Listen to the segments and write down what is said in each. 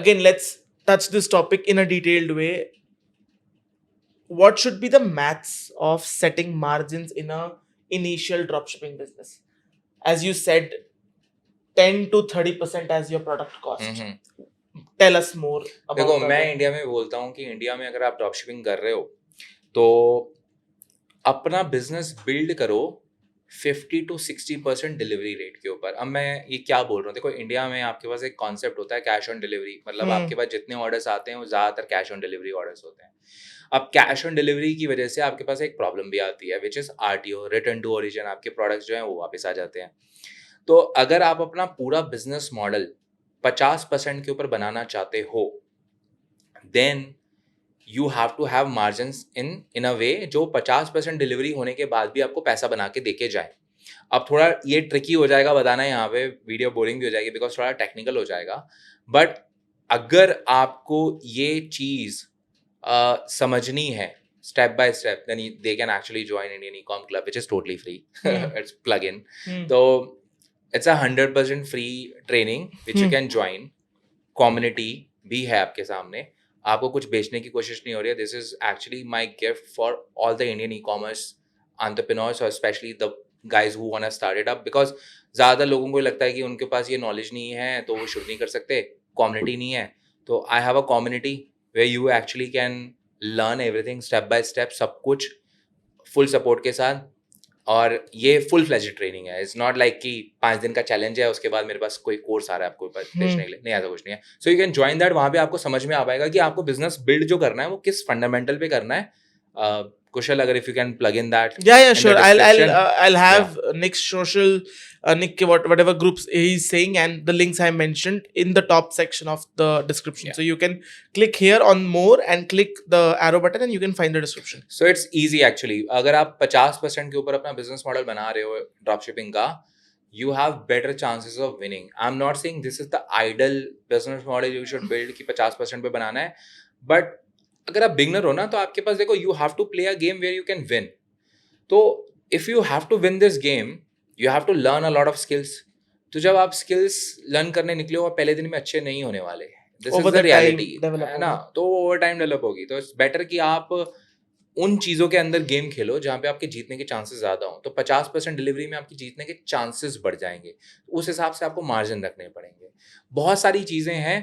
again, let's touch this topic in a detailed way. What should be the maths of setting margins in a initial dropshipping business? As you said, 10 to 30% as your product cost. Tell us more about देखो, the मैं other. India में बोलता हूँ कि India में अगर आप dropshipping कर रहे हो तो अपना बिजनेस बिल्ड करो 50 to 60% डिलीवरी रेट के ऊपर। अब मैं ये क्या बोल रहा हूँ, देखो इंडिया में आपके पास एक कॉन्सेप्ट होता है कैश ऑन डिलीवरी, मतलब आपके पास जितने ऑर्डर्स आते हैं वो ज़्यादातर कैश ऑन डिलीवरी ऑर्डर्स होते हैं। अब कैश ऑन डिलीवरी की वजह से आपके पास एक प्रॉब्लम भी आती है which is RTO, return to origin. आपके प्रोडक्ट्स जो हैं वो वापस आ जाते हैं। तो अगर आप अपना पूरा बिजनेस मॉडल 50% के ऊपर बनाना चाहते हो, then you have to have margins in a way जो 50% डिलीवरी होने के बाद भी आपको पैसा बना के देके जाए। अब थोड़ा ये ट्रिकी हो जाएगा बताना, यहाँ पे वीडियो बोरिंग भी हो जाएगी बिकॉज थोड़ा टेक्निकल हो जाएगा, बट अगर आपको ये चीज़ समझनी है step by step, then they can actually join Indian ecom club which is totally free. It's plug in. तो it's a 100% free training which you can join. Community भी है आपके सामने, आपको कुछ बेचने की कोशिश नहीं हो रही है। This is actually my gift for all the Indian ecommerce entrepreneurs और specially the guys who want to start it up, because ज़्यादा लोगों को लगता है कि उनके पास ये नॉलेज नहीं है तो वो शुरू नहीं कर सकते, कम्युनिटी नहीं है। तो I have a community where you actually can learn everything step by step, सब कुछ फुल सपोर्ट के साथ। और ये फुल फ्लेज्ड ट्रेनिंग है। इट्स नॉट लाइक कि 5 दिन का चैलेंज है उसके बाद मेरे पास कोई कोर्स आ रहा है आपको बेचने के लिए, नहीं, ऐसा कुछ नहीं है। So you can join that. वहाँ पे आपको समझ में आ पाएगा कि आपको बिजनेस बिल्ड जो करना है वो किस फंडामेंटल पे करना है। कुशल, अगर if you can plug in that Yeah, in sure. the I'll description. I'll have Nick's social, Nick whatever groups he's saying, and the links I mentioned in the top section of the description. Yeah. So you can click here on more and click the arrow button, and you can find the description. So it's easy actually. अगर आप 50% के ऊपर अपना business model बना रहे हो dropshipping का, you have better chances of winning. I'm not saying this is the ideal business model you should build कि 50% पे बनाना है, but अगर आप बिगनर हो ना तो आपके पास देखो you have to play a game where you can win. तो if you have to win this game, you have to learn a lot of skills. तो जब आप skills learn करने निकले हो, पहले दिन में अच्छे नहीं होने वाले। This Over is the the time reality, develop है ना? होगा। तो ओवर टाइम डेवलप होगी। तो इट्स बेटर कि आप उन चीज़ों के अंदर गेम खेलो जहाँ पे आपके जीतने के चांसेस ज़्यादा हों। तो 50% डिलीवरी में आपकी जीतने के चांसेस बढ़ जाएंगे। उस हिसाब से आपको मार्जिन रखने पड़ेंगे। बहुत सारी चीज़ें हैं,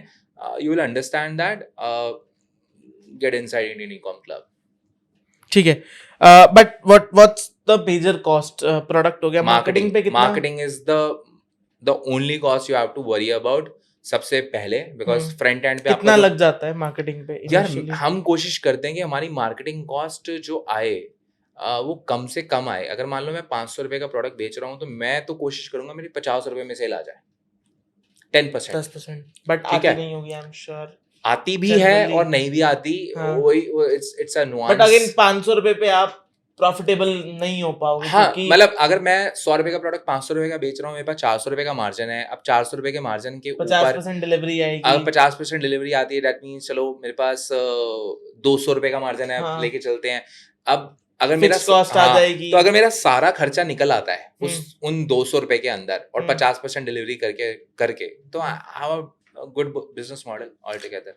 you will understand that. Get inside Indian ecom club. ठीक है, but what's the major cost? Product हो गया, मार्केटिंग पे कितना? Marketing is the only cost you have to worry about सबसे पहले, बिकॉज फ्रंट एंड पे कितना लग जाता है मार्केटिंग पे यार initially? हम कोशिश करते हैं कि हमारी मार्केटिंग कॉस्ट जो आए वो कम से कम आए। अगर मान लो मैं 500 रुपये का प्रोडक्ट बेच रहा हूँ तो मैं तो कोशिश करूंगा मेरी 50 रुपये में सेल आ जाए, 10%। 10%, बट ठीक आती है, नहीं होगी, आई एम श्योर। आती भी है Generally, और नहीं भी आती। हाँ। वही it's a but nuance. Again 500 रुपए पे आप प्रॉफिटेबल नहीं हो पाओगे, हाँ, क्योंकि मतलब अगर मैं 100 रुपये का प्रोडक्ट 500 रुपये का बेच रहा हूँ, मेरे पास 400 रुपये का मार्जिन है। अब 400 रुपये के मार्जिन के ऊपर 50% डिलीवरी अगर आएगी। 50% डिलीवरी आती है, दैट मीन्स चलो मेरे पास 200 रुपये का मार्जिन है, हाँ। लेके चलते हैं। अब अगर मेरा फिक्स कॉस्ट आ जाएगी। तो अगर मेरा सारा खर्चा निकल आता है उन 200 रुपये के अंदर और 50% डिलीवरी करके तो I have a good business model all together.